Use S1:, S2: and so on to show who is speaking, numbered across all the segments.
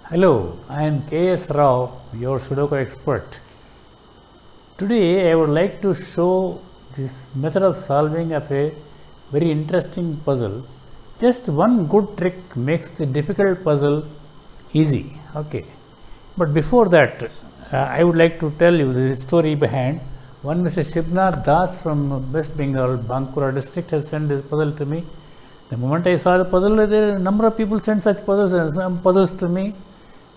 S1: Hello, I am K.S. Rao, your Sudoku expert. Today I would like to show this method of solving of a very interesting puzzle. Just one good trick makes the difficult puzzle easy. Okay, but before that, I would like to tell you the story behind. One Mr. Shibnath Das from West Bengal, Bankura district has sent this puzzle to me. The moment I saw the puzzle, there are a number of people sent such puzzles and some puzzles to me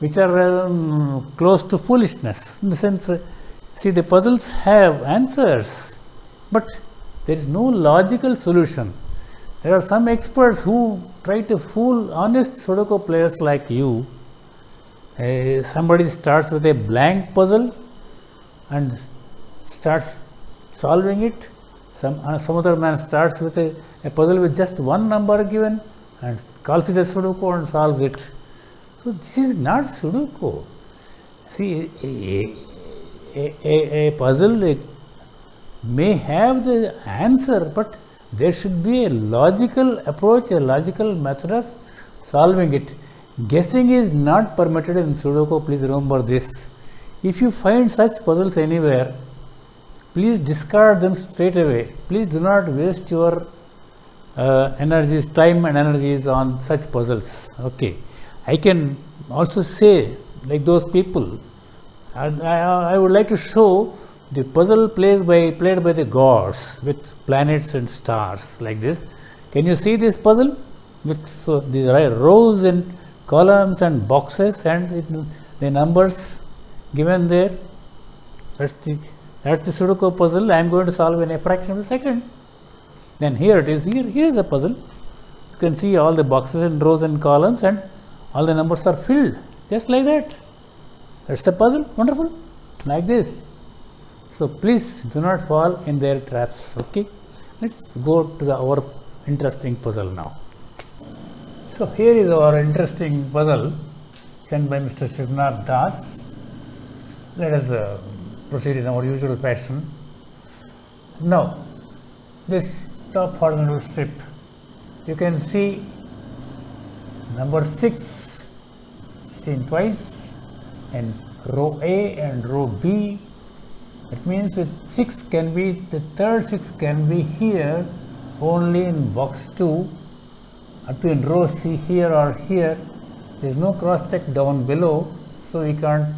S1: which are close to foolishness. In the sense, see, the puzzles have answers, but there is no logical solution. There are some experts who try to fool honest Sudoku players like you. Somebody starts with a blank puzzle and starts solving it. Some other man starts with a puzzle with just one number given and calls it a Sudoku and solves it. So this is not Sudoku. See, a puzzle may have the answer, but there should be a logical approach, a logical method of solving it. Guessing is not permitted in Sudoku, please remember this. If you find such puzzles anywhere, please discard them straight away. Please do not waste your energies, time and energies on such puzzles. Okay. I can also say, like those people, I would like to show the puzzle played by the gods with planets and stars like this. Can you see this puzzle? So these are rows and columns and boxes and the numbers given there. That's the Sudoku puzzle I am going to solve in a fraction of a second. Then here it is. Here is the puzzle. You can see all the boxes and rows and columns and all the numbers are filled just like that. That's the puzzle. Wonderful. Like this. So please do not fall in their traps. Okay. Let's go to our interesting puzzle now. So here is our interesting puzzle sent by Mr. Shibnath Das. Let us proceed in our usual fashion. Now, this top horizontal strip, you can see number 6 seen twice in row A and row B. It means that the third 6 can be here only in box 2, up to in row C here or here. There is no cross check down below, so we can't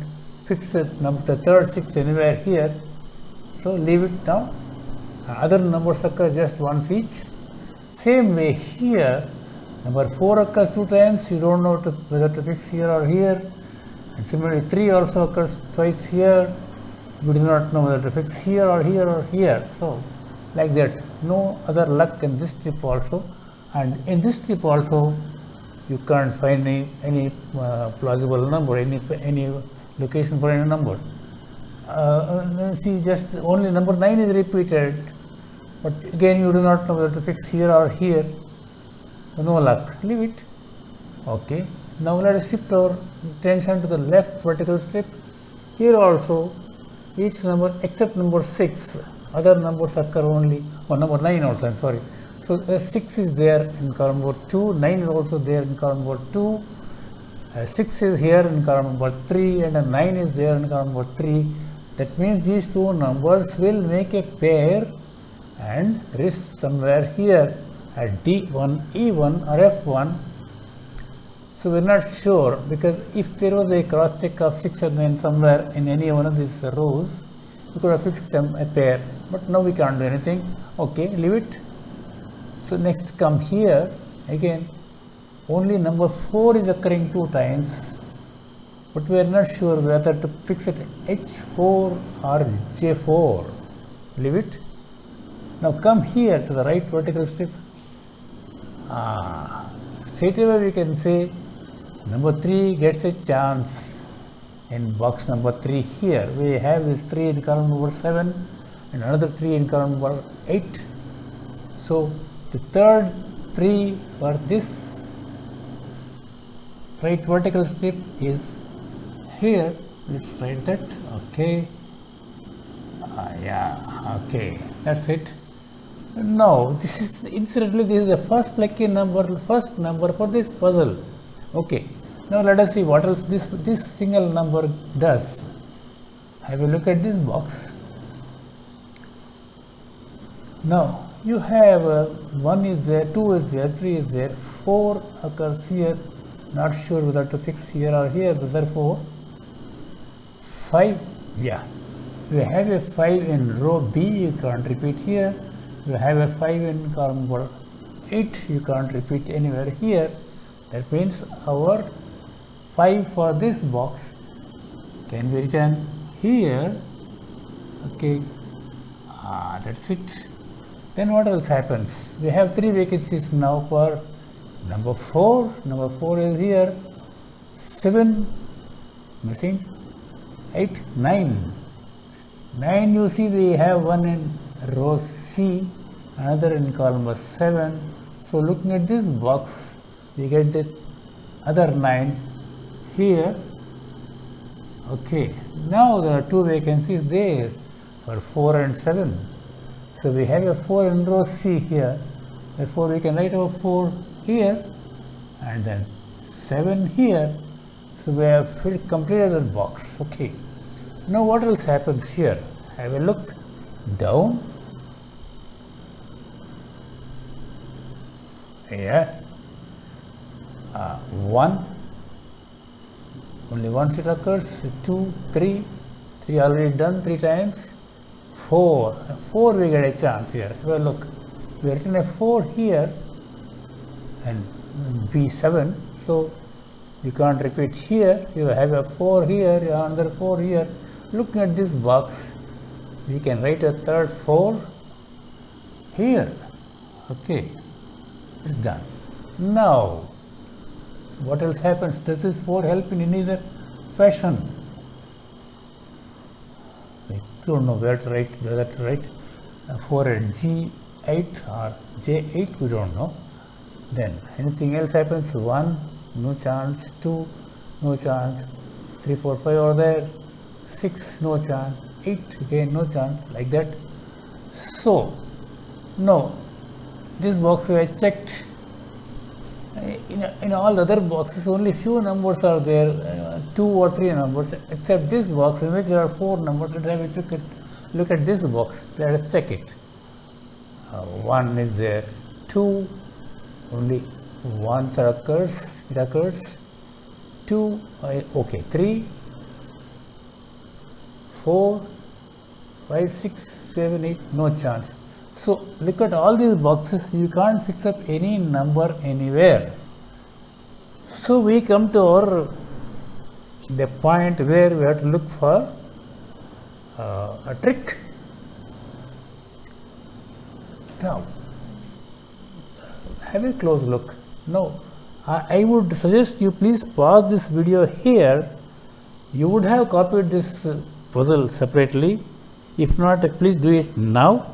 S1: fix the third 6 anywhere here. So leave it now. Other numbers occur just once each. Same way here, number 4 occurs 2 times, you don't know whether to fix here or here. And similarly 3 also occurs twice here, you do not know whether to fix here or here or here. So like that, no other luck in this strip also. And in this strip also, you can't find any plausible number, any location for any number. See, just only number 9 is repeated, but again you do not know whether to fix here or here. No luck, leave it. Okay, now let us shift our attention to the left vertical strip. Here also, each number except number 6, other numbers occur only, or number 9 also, I am sorry. So 6 is there in column number 2, 9 is also there in column number 2, 6 is here in column number 3, and 9 is there in column number 3. That means these two numbers will make a pair and rest somewhere here at D1, E1 or F1. So we are not sure, because if there was a cross check of 6 and 9 somewhere in any one of these rows, we could have fixed them a pair, but now we can't do anything. Okay, leave it. So next come here, again only number 4 is occurring 2 times, but we are not sure whether to fix it H4 or J4. Leave it. Now come here to the right vertical strip. Straight away we can say number 3 gets a chance in box number 3 here. We have this 3 in column number 7 and another 3 in column number 8. So the third 3 for this right vertical strip is here. Let's write that. Okay. Yeah. Okay. That's it. Now, this is incidentally this is the first lucky number, first number for this puzzle. Okay. Now let us see what else this single number does. Have a look at this box. Now you have 1 is there, 2 is there, 3 is there, 4 occurs here. Not sure whether to fix here or here, therefore 5, yeah. You have a 5 in row B, you can't repeat here. You have a 5 in column number 8, you can't repeat anywhere here. That means our 5 for this box can be written here. Okay, that's it. Then what else happens? We have 3 vacancies now for number 4. Number 4 is here. 7 missing. 8, 9. 9, you see we have one in row C, another in column number 7. So looking at this box, we get the other 9 here. Okay, now there are 2 vacancies there for 4 and 7. So we have a 4 in row C here, therefore we can write our 4 here and then 7 here. So we have completed the box. Okay. Now what else happens here? Have a look down. Yeah. 1. Only once it occurs. 2, 3. 3 already done 3 times. 4. 4 we get a chance here. Have a look. We have written a 4 here and B7. So you can't repeat here. You have a 4 here, another 4 here. Looking at this box, we can write a third 4 here. Okay, it's done. Now, what else happens? Does this 4 help in any other fashion? I don't know where to write, whether to write 4 at G8 or J8, we don't know. Then anything else happens? 1, no chance. 2, no chance. 3, 4, 5 are there. 6, no chance. 8, again no chance, like that. So now this box we have checked. In all the other boxes only few numbers are there, 2 or 3 numbers, except this box in which there are 4 numbers. Let us have a look at this box. Let us check it. 1 is there, 2, only once it occurs. 2, okay, 3, 4, 5, 6, 7, 8, no chance. So look at all these boxes, you can't fix up any number anywhere. So we come to the point where we have to look for a trick. Now have a close look. Now I would suggest you please pause this video here. You would have copied this puzzle separately. If not, please do it now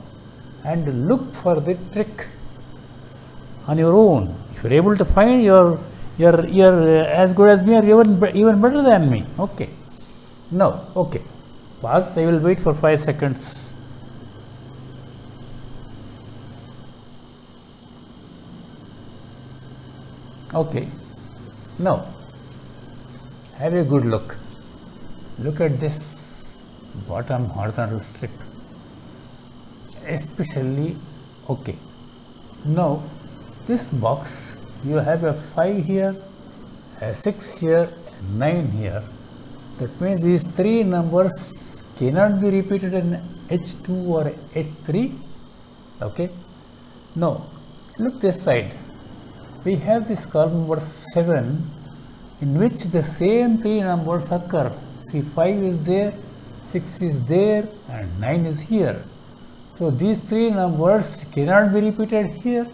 S1: and look for the trick on your own. If you are able to find, you're as good as me or even better than me. Okay. Now, okay. Pause. I will wait for 5 seconds. Okay. Now, have a good look. Look at this bottom horizontal strip. Especially, okay. Now, this box, you have a 5 here, a 6 here, and 9 here. That means these 3 numbers cannot be repeated in H2 or H3. Okay. Now, look this side. We have this column number 7 in which the same 3 numbers occur. See, 5 is there, 6 is there, and 9 is here. So these 3 numbers cannot be repeated here.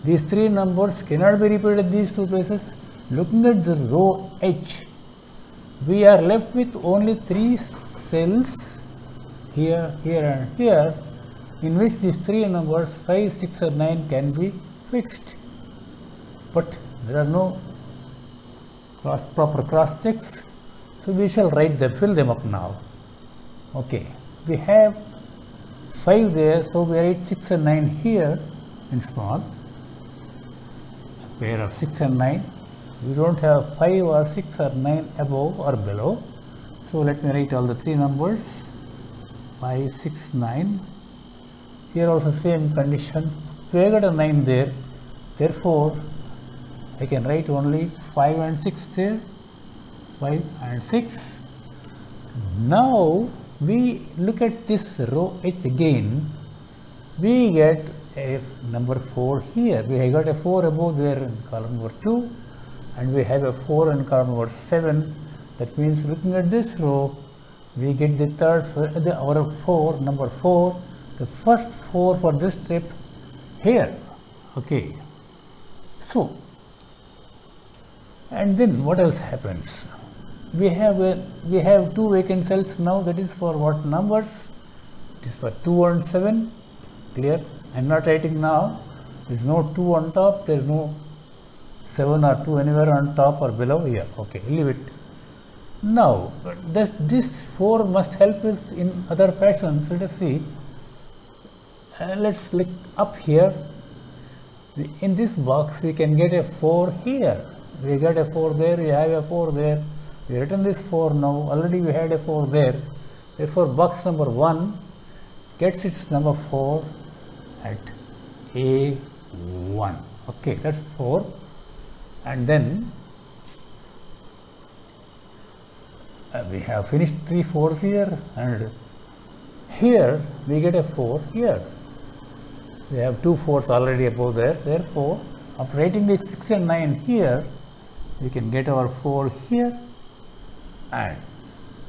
S1: These 3 numbers cannot be repeated in these 2 places. Looking at the row H, we are left with only 3 cells here, here and here, in which these 3 numbers 5, 6 and 9 can be fixed. But there are no proper cross checks, so we shall write them, fill them up now. Okay, we have 5 there, so we write 6 and 9 here in small, a pair of 6 and 9. we don't have 5 or 6 or 9 above or below. So let me write all the 3 numbers, 5, 6, 9. Here also same condition. So I got a 9 there. Therefore, I can write only 5 and 6 there. 5 and 6. Now we look at this row H again. We get a number 4 here. We have got a 4 above there in column number 2, and we have a 4 in column number 7. That means looking at this row, we get the third, our 4, number 4, the first 4 for this trip here. Okay. So, and then what else happens? We have 2 vacant cells now. That is for what numbers? It is for 2 and 7. Clear? I am not writing now. There is no 2 on top. There is no 7 or 2 anywhere on top or below here. Okay, leave it. Now, this 4 must help us in other fashions. Let us see. Let's look up here. In this box, we can get a 4 here. We get a 4 there. We have a 4 there. We written this 4 now. Already we had a 4 there. Therefore, box number 1 gets its number 4 at A1. Okay, that's 4. And then we have finished 3 4s here, and here we get a 4 here. We have 2 4s already above there. Therefore, after writing the 6 and 9 here, we can get our 4 here. And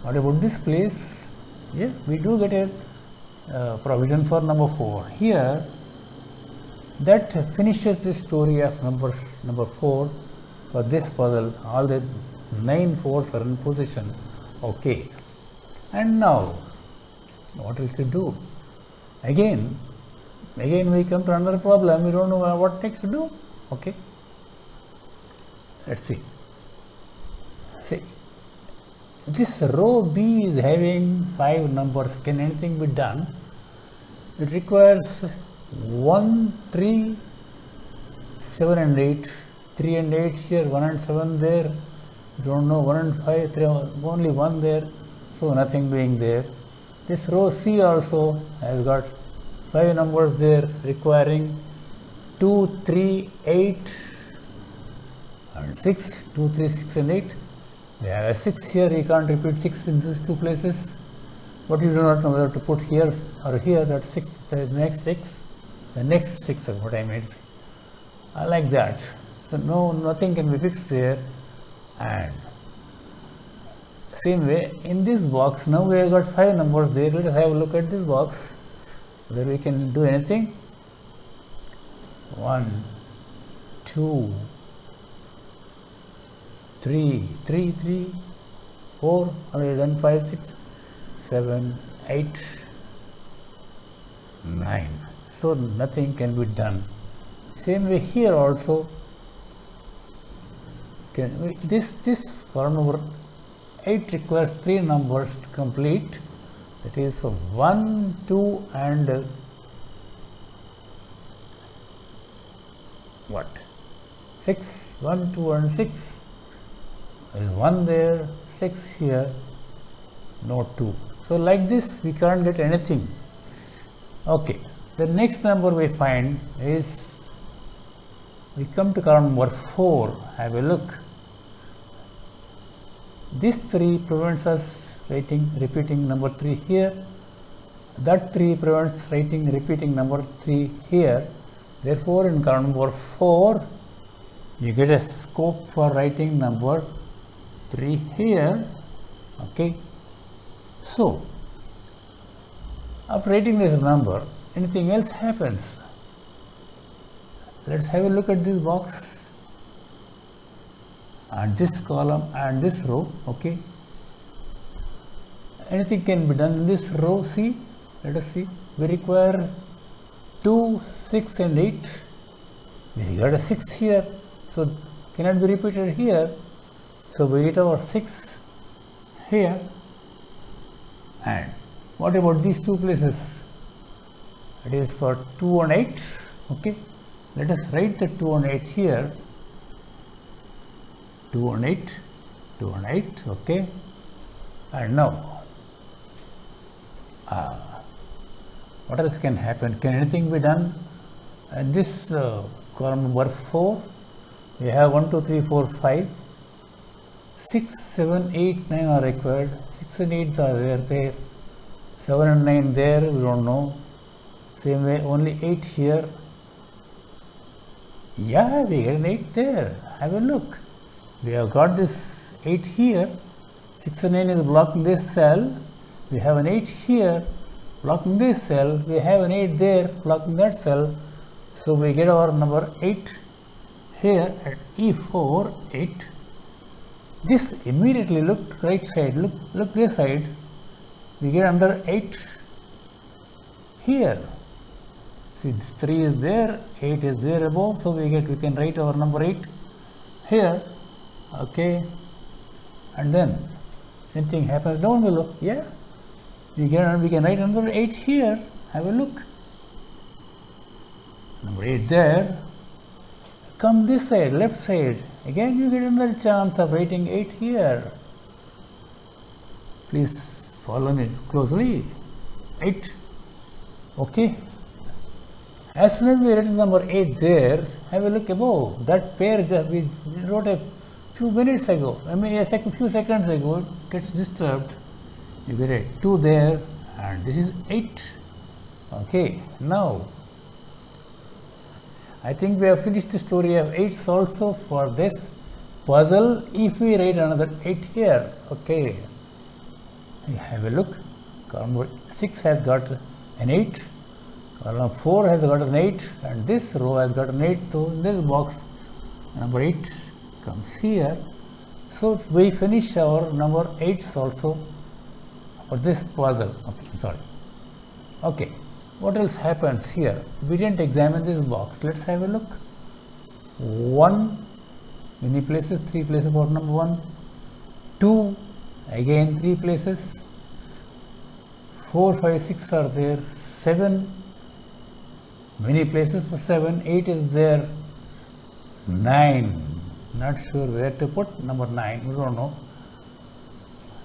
S1: what about this place? Yeah, we do get a provision for number 4 here. That finishes the story of number 4 for this puzzle. All the 9 4s are in position. Okay. And now, what else to do? Again we come to another problem. We don't know what next to do. Okay. Let's see. See, this row B is having 5 numbers. Can anything be done? It requires 1, 3, 7 and 8. 3 and 8 here, 1 and 7 there. You don't know 1 and 5, 3, only 1 there. So nothing doing there. This row C also has got 5 numbers there requiring 2, 3, 8 and 6. 2, 3, 6 and 8. We have a 6 here. You can't repeat 6 in these 2 places. But you do not know whether to put here or here. That 6, the next 6. The next 6 is what I made. I like that. So nothing can be fixed there. And same way in this box, now we have got 5 numbers there. Let us have a look at this box whether we can do anything. 1, 2, 3, 4, already done 5, 6, 7, 8, 9. So nothing can be done. Same way here also. This column number 8 requires 3 numbers to complete. That is 1, 2 and what? 6. 1, 2 and 6. There is 1 there, 6 here, no 2. So like this we can't get anything. Okay. The next number we find is, we come to column number 4. Have a look. This 3 prevents us repeating number 3 here. That 3 prevents repeating number 3 here. Therefore, in column number 4, you get a scope for writing number 3 here. Okay. So, after writing this number, anything else happens. Let's have a look at this box and this column and this row. Okay. Anything can be done in this row C. Let us see. We require 2, 6 and 8. We got a 6 here. So cannot be repeated here. So we get our 6 here. And what about these 2 places? It is for 2 and 8. Okay. Let us write the 2 and 8 here. 2 and 8, 2 and 8, okay. And now, what else can happen? Can anything be done? And this column number 4, we have 1, 2, 3, 4, 5, 6, 7, 8, 9 are required. 6 and 8 are there. 7 and 9 there, we don't know. Same way, only 8 here. Yeah, we get an 8 there. Have a look. We have got this 8 here. 6 and 9 is blocking this cell. We have an 8 here blocking this cell. We have an 8 there blocking that cell. So we get our number 8 here at E4, 8. This immediately, look right side, look this side. We get another 8 here. See, this 3 is there, 8 is there above, so we can write our number 8 here, okay. And then anything happens down below, yeah, we can write another 8 here. Have a look. Number 8 there. Come this side, left side. Again, you get another chance of writing 8 here. Please follow me closely. 8. Okay. As soon as we write number 8 there, have a look above. That pair we wrote a few minutes ago, I mean a few seconds ago, gets disturbed. You get a 2 there, and this is 8. Okay. Now, I think we have finished the story of 8s also for this puzzle. If we write another 8 here, okay, have a look. Column 6 has got an 8, column 4 has got an 8, and this row has got an 8. So in this box, number 8 comes here. So we finish our number 8s also for this puzzle. Okay, sorry. Okay. What else happens here? We didn't examine this box. Let's have a look. 1, many places, 3 places for number 1. 2, again 3 places. 4, 5, 6 are there. 7, many places for 7. 8 is there. 9, not sure where to put number 9. We don't know.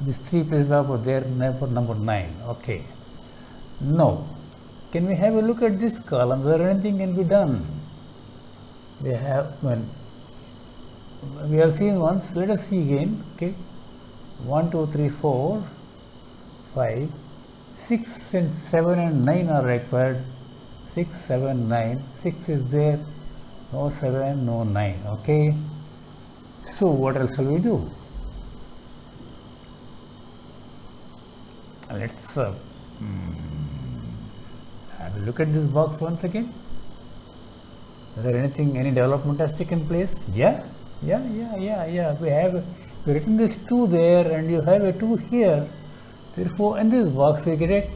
S1: These 3 places are there for number 9. Okay. Now, can we have a look at this column where anything can be done? We have seen once. Let us see again. Okay, 1, 2, 3, 4, 5, 6 and 7 and 9 are required. 6, 7, 9. 6 is there. No 7, no 9. Okay. So what else shall we do? Let's have a look at this box once again. Is there any development has taken place? Yeah. We have written this 2 there, and you have a 2 here. Therefore, in this box we get a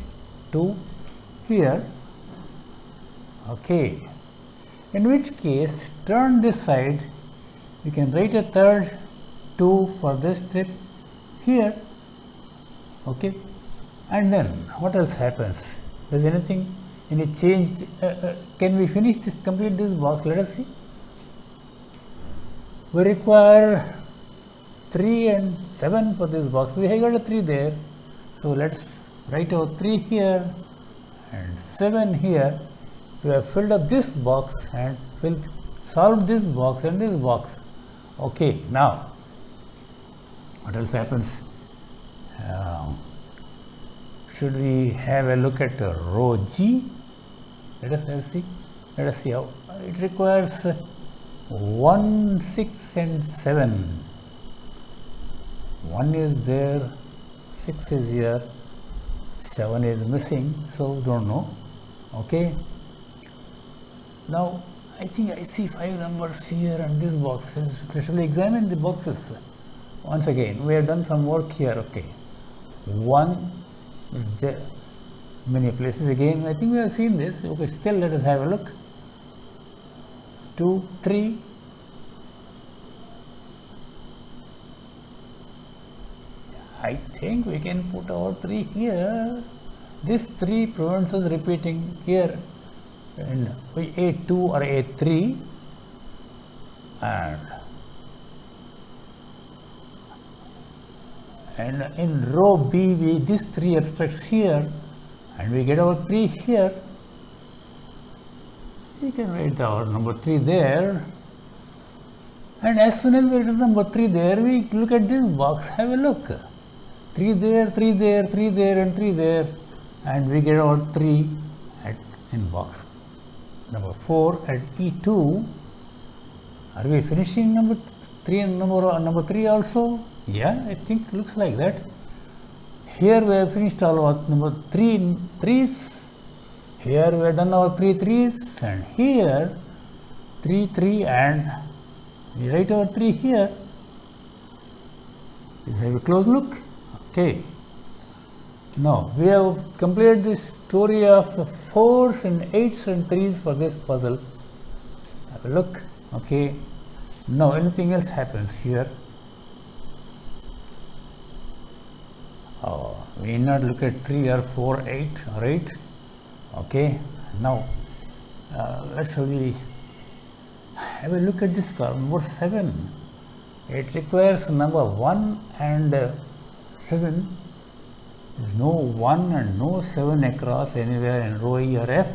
S1: 2 here. Okay. In which case, turn this side. You can write a third 2 for this strip here. Okay. And then what else happens? Does any change? Can we finish this, complete this box? Let us see. We require 3 and 7 for this box. We have got a 3 there. So let's write out 3 here and 7 here. We have filled up this box and we'll solve this box and this box. Okay, now what else happens? Should we have a look at row G? Let us see how it requires 1, 6 and 7. 1 is there, 6 is here, 7 is missing, so don't know. Okay. Now I think I see 5 numbers here and this box. Shall we examine the boxes once again? We have done some work here. Okay. 1 is there, many places again. I think we have seen this. Okay, still let us have a look. 2, 3. I think we can put our 3 here. This 3 prevents us repeating here. And A2 or A3, and And in row B, this 3 abstracts here, and we get our 3 here. We can write our number 3 there. And as soon as we write number 3 there, we look at this box, have a look. 3 there, 3 there, 3 there, and 3 there. And we get our 3 in box number 4 at E2. Are we finishing number 3 and number 3 also? Yeah, I think looks like that. Here we have finished all our number 3 threes. Here we have done our 3 threes, and here 3 3, and we write our 3 here. Let's have a close look. Okay. Now we have completed this story of the 4s and 8s and 3s for this puzzle. Have a look. Okay. Now anything else happens here. Oh, we need not look at 3 or 4, 8 or 8. Okay. Now let's we have a look at this column number 7. It requires number 1 and 7. There is no 1 and no 7 across anywhere in row E or F.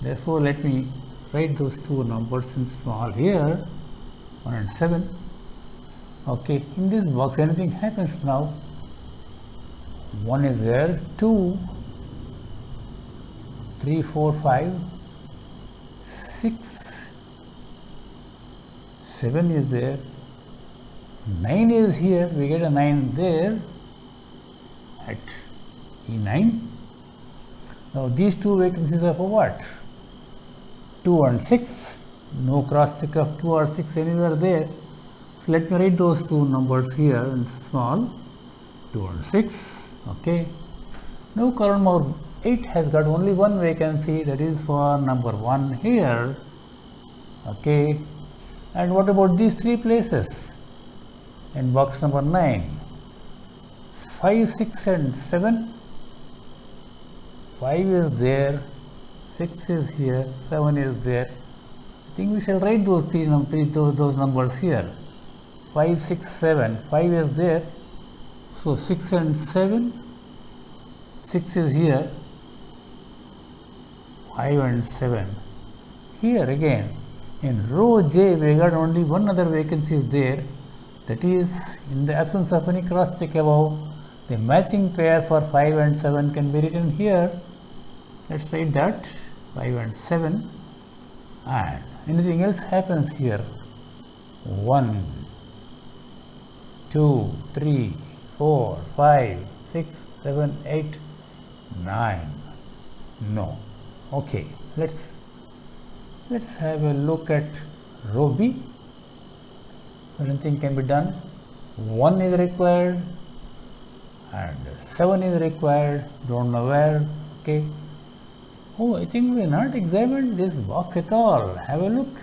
S1: Therefore, let me write those two numbers in small here, 1 and 7. Okay, in this box anything happens now. 1 is there, 2, 3, 4, 5, 6, 7 is there, 9 is here, we get a 9 there at E9. Now these two vacancies are for what? 2 and 6. No cross check of 2 or 6 anywhere there. So let me write those two numbers here in small, 2 and 6. Okay. Now column number 8 has got only one vacancy, that is for number 1 here. Okay. And what about these three places in box number 9? 5, 6 and 7. 5 is there, 6 is here, 7 is there. I think we shall write those those numbers here. 5, 6, 7. 5 is there, so 6 and 7. 6 is here, 5 and 7. Here again, in row J, we got only one other vacancy is there. That is, in the absence of any cross check above, the matching pair for 5 and 7 can be written here. Let's write that, 5 and 7. And anything else happens here. 1, 2, 3, 4, 5, 6, 7, 8, 9. No. Okay. Let's have a look at row B. Anything can be done. 1 is required and 7 is required. Don't know where. Okay. Oh, I think we have not examined this box at all. Have a look.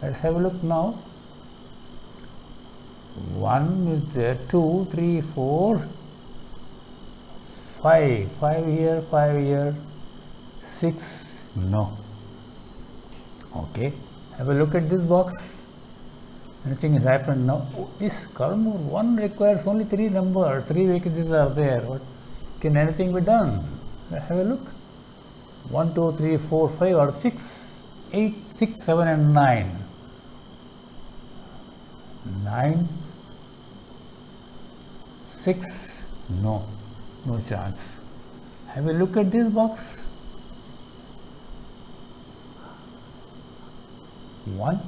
S1: Let's have a look now. 1 is there, 2, 3, 4, 5. 5 here, 5 here, 6. No. Okay. Have a look at this box. Anything has happened now. Oh, this column 1 requires only 3 numbers. 3 vacancies are there. What can anything be done? Have a look. 1, 2, 3, 4, 5 or 6, 8, 6, 7 and 9. 9, 6, no chance. Have a look at this box. 1,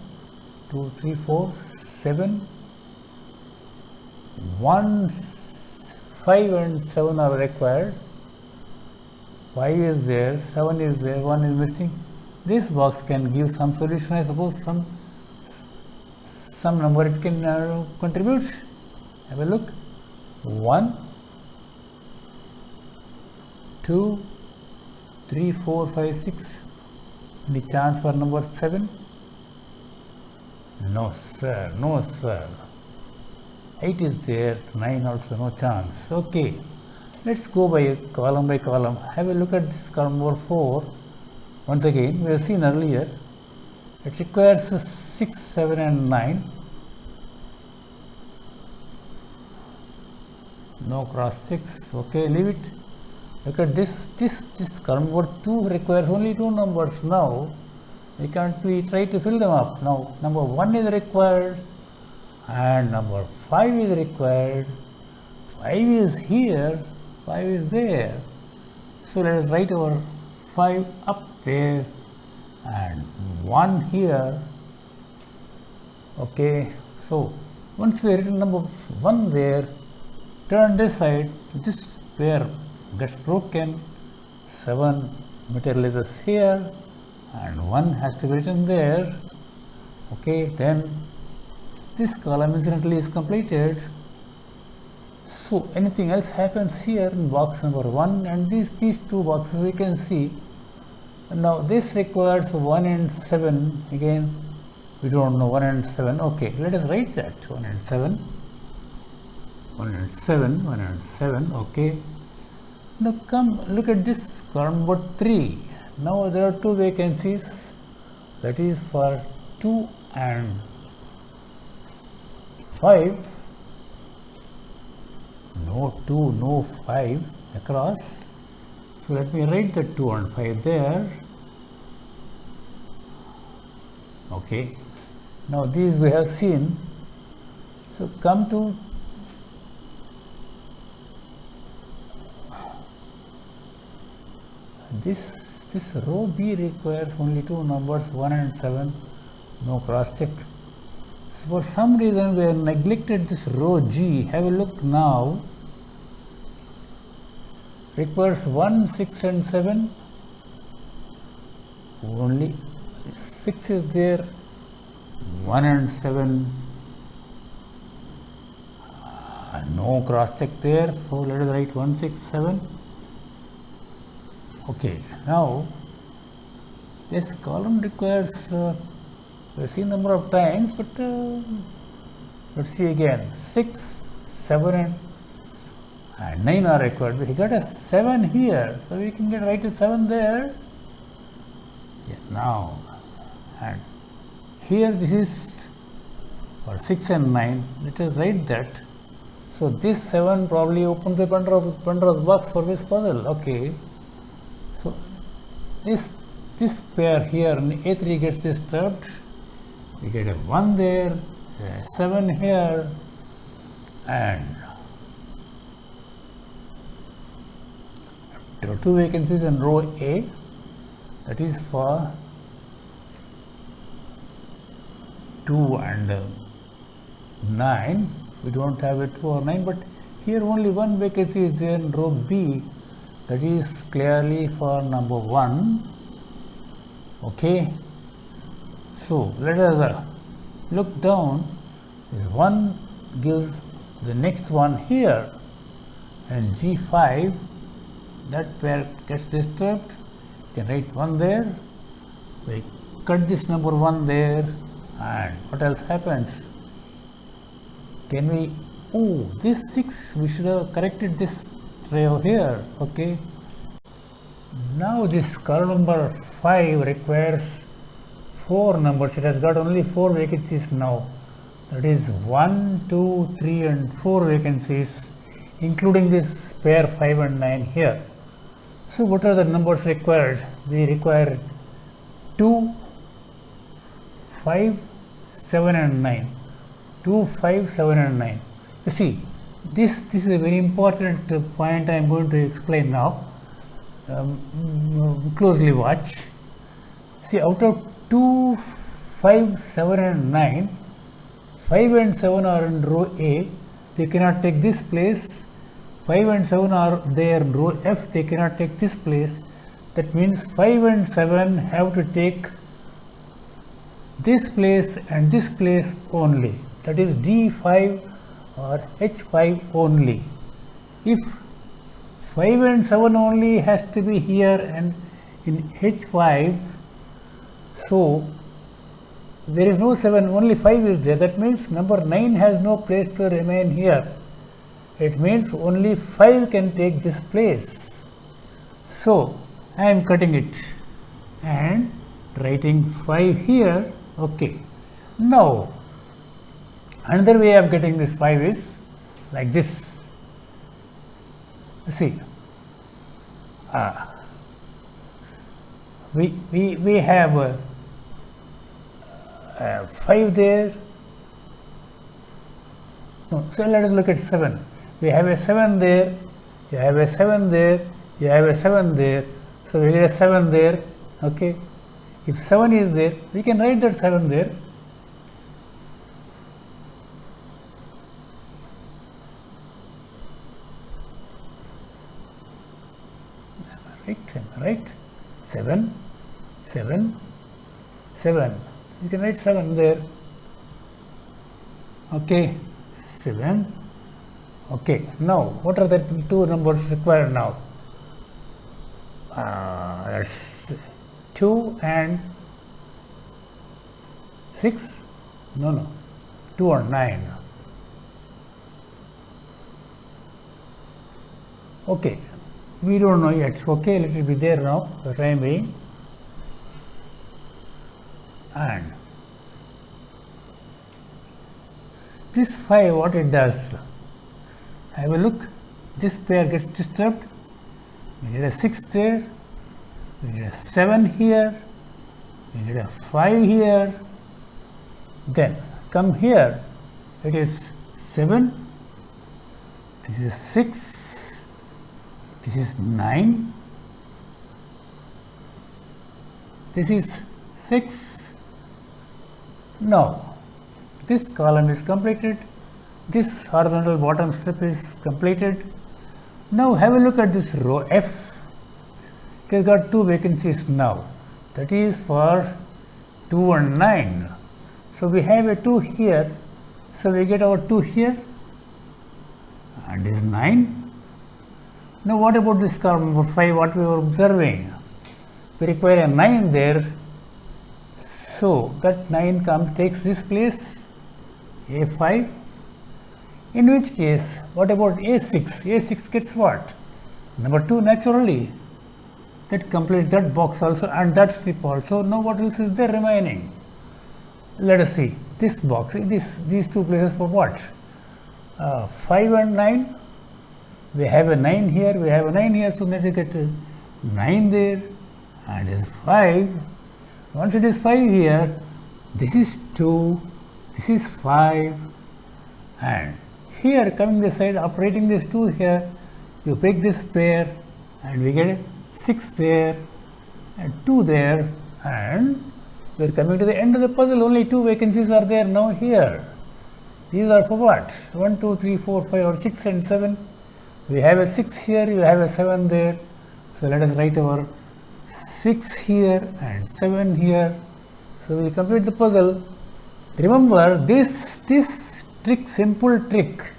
S1: 2, 3, 4, 7, 1, 5 and 7 are required. 5 is there, 7 is there, 1 is missing. This box can give some solution, I suppose, some number it can contribute. Have a look. 1, 2, 3, 4, 5, 6. Any chance for number 7? No sir, no sir. 8 is there, 9 also no chance. Okay. Let's go by column. Have a look at this column number 4. Once again, we have seen earlier, it requires 6, 7 and 9. no cross checks. Okay, leave it. Look at this column number 2 requires only 2 numbers. Now we try to fill them up. Now number 1 is required and number 5 is required. 5 is here, 5 is there. So let us write our 5 up there and 1 here. Okay, so once we have written number 1 there, turn this side, this pair gets broken, 7 materializes here and 1 has to be written there. Okay, then this column incidentally is completed. So anything else happens here in box number 1 and these 2 boxes we can see. Now this requires 1 and 7. Again we don't know 1 and 7. Okay, let us write that 1 and 7. 1 and 7, 1 and 7. Okay. Now come look at this column number 3. Now there are 2 vacancies, that is for 2 and 5. No 2, no 5 across. So let me write the 2 and 5 there. Okay. Now these we have seen. So come to this row B requires only 2 numbers, 1 and 7, no cross check. So for some reason we have neglected this row G. Have a look now. Requires 1, 6 and 7. Only 6 is there, 1 and 7. No cross check there. So let us write 1, 6, 7. Okay, now this column requires we've seen number of times, but let's see again. 6, 7 and 9 are required. We got a 7 here, so we can write a 7 there. Yeah, now and here this is for 6 and 9. Let us write that. So this 7 probably opens the Pandora's box for this puzzle. Okay. So this pair here in A3 gets disturbed. We get a 1 there, a 7 here, and there are 2 vacancies in row A, that is for 2 and 9. We don't have it for 9, but here only 1 vacancy is there in row B, that is clearly for number 1. Okay, so let us look down. This 1 gives the next one here, and G5, that pair gets disturbed. You can write 1 there. We cut this number 1 there, and what else happens? Can we, oh, this 6, we should have corrected this tray here. Okay, now this column number 5 requires 4 numbers. It has got only 4 vacancies now, that is 1, 2, 3 and 4 vacancies, including this pair 5 and 9 here. So what are the numbers required? We require 2, 5, 7 and 9. 2, 5, 7 and 9. You see, this is a very important point I am going to explain now. Closely watch. See, out of 2, 5, 7 and 9, 5 and 7 are in row A, they cannot take this place. 5 and 7 are there in row F, they cannot take this place. That means 5 and 7 have to take this place and this place only, that is D5 or H5 only. If 5 and 7 only has to be here and in H5, so there is no 7, only 5 is there. That means number 9 has no place to remain here. It means only 5 can take this place. So I am cutting it and writing 5 here. Okay. Now another way of getting this 5 is like this. See, we have 5 there. No, so let us look at 7. We have a 7 there, you have a 7 there, you have a 7 there. So we get a 7 there. Okay. If 7 is there, we can write that 7 there. Right? 7, 7, 7. You can write 7 there. Okay, 7. Okay, now what are the two numbers required now? That's 2 and 6. No, 2 and 9. Okay, we don't know yet. Okay, let it be there now for the time being. And this 5, what it does? Have a look. This pair gets disturbed. We get a 6 there. We get a 7 here. We get a 5 here. Then come here. It is 7. This is 6. This is 9. This is 6. Now, this column is completed. This horizontal bottom strip is completed. Now, have a look at this row F. It has got 2 vacancies now. That is for 2 and 9. So, we have a 2 here. So, we get our 2 here and this 9. Now, what about this column number 5, what we were observing? We require a 9 there. So, that 9 takes this place, A5. In which case, what about A6? A6 gets what? Number 2 naturally. That completes that box also and that strip also. Now, what else is there remaining? Let us see. This box, these two places for what? 5 and 9. We have a 9 here, we have a 9 here, so let us get 9 there and is 5. Once it is 5 here, this is 2, this is 5, and here coming this side, operating this 2 here, you break this pair and we get 6 there and 2 there, and we are coming to the end of the puzzle. Only 2 vacancies are there now here. These are for what? 1, 2, 3, 4, 5 or 6 and 7. We have a 6 here, you have a 7 there. So let us write our 6 here and 7 here. So we complete the puzzle. Remember this trick, simple trick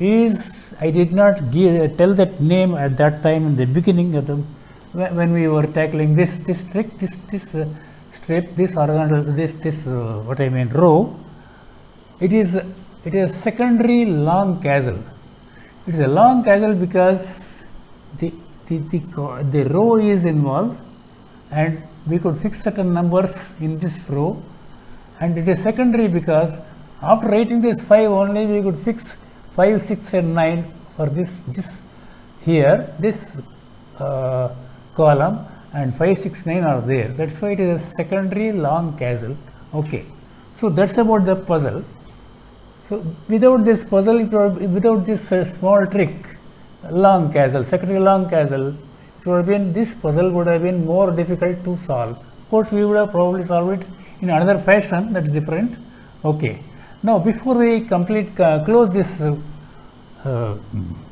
S1: is, I did not tell that name at that time in the beginning of the, when we were tackling this trick, this strip, this horizontal, what I mean row. It is a secondary long castle. It is a long castle because the row is involved and we could fix certain numbers in this row, and it is secondary because after writing this 5 only we could fix 5, 6 and 9 for this here, this column, and 5, 6, 9 are there. That's why it is a secondary long castle. Okay, so that's about the puzzle. So without this puzzle, without this small trick, long castle, secondary long castle, it would have been, this puzzle would have been more difficult to solve. Of course, we would have probably solved it in another fashion, that's different. Okay. Now, before we close this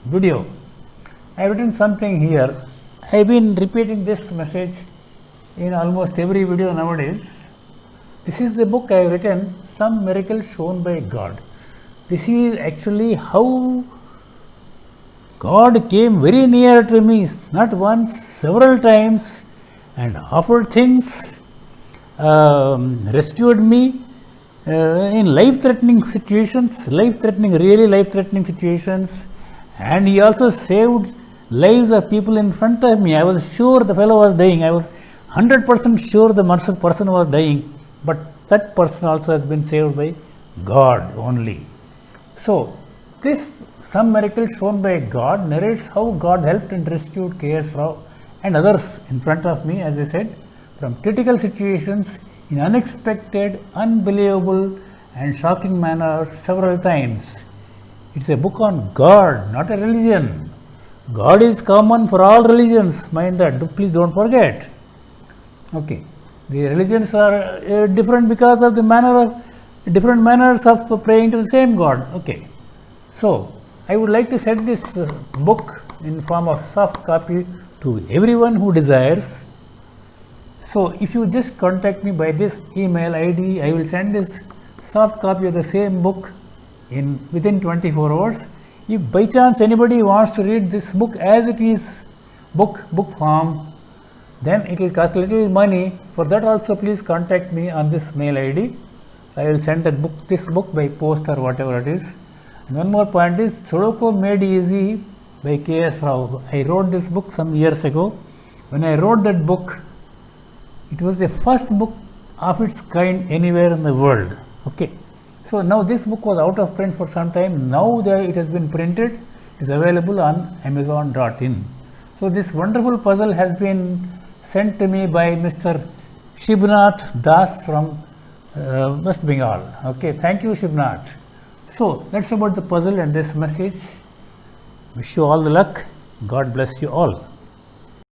S1: video, I have written something here. I have been repeating this message in almost every video nowadays. This is the book I have written, Some Miracle Shown by God. This is actually how God came very near to me, not once, several times, and offered things, rescued me in life-threatening situations, really life-threatening situations, and He also saved lives of people in front of me. I was sure the fellow was dying. I was 100% sure the person was dying, but that person also has been saved by God only. So, this Some Miracle Shown by God narrates how God helped and rescued K.S. Rao and others in front of me, as I said, from critical situations in unexpected, unbelievable and shocking manner several times. It's a book on God, not a religion. God is common for all religions, mind that, please don't forget. Okay, the religions are different because of the different manners of praying to the same God. Okay, so I would like to send this book in form of soft copy to everyone who desires. So if you just contact me by this email ID, I will send this soft copy of the same book within 24 hours. If by chance anybody wants to read this book as it is, book form, then it will cost a little money. For that also please contact me on this mail ID. So I will send this book by post or whatever it is. And one more point is Sudoku Made Easy by K.S. Rao. I wrote this book some years ago. When I wrote that book, it was the first book of its kind anywhere in the world. Okay. So now this book was out of print for some time. Now it has been printed. It is available on Amazon.in. So this wonderful puzzle has been sent to me by Mr. Shibnath Das from West Bengal. Okay, thank you, Shibnath. So that's about the puzzle and this message. Wish you all the luck. God bless you all.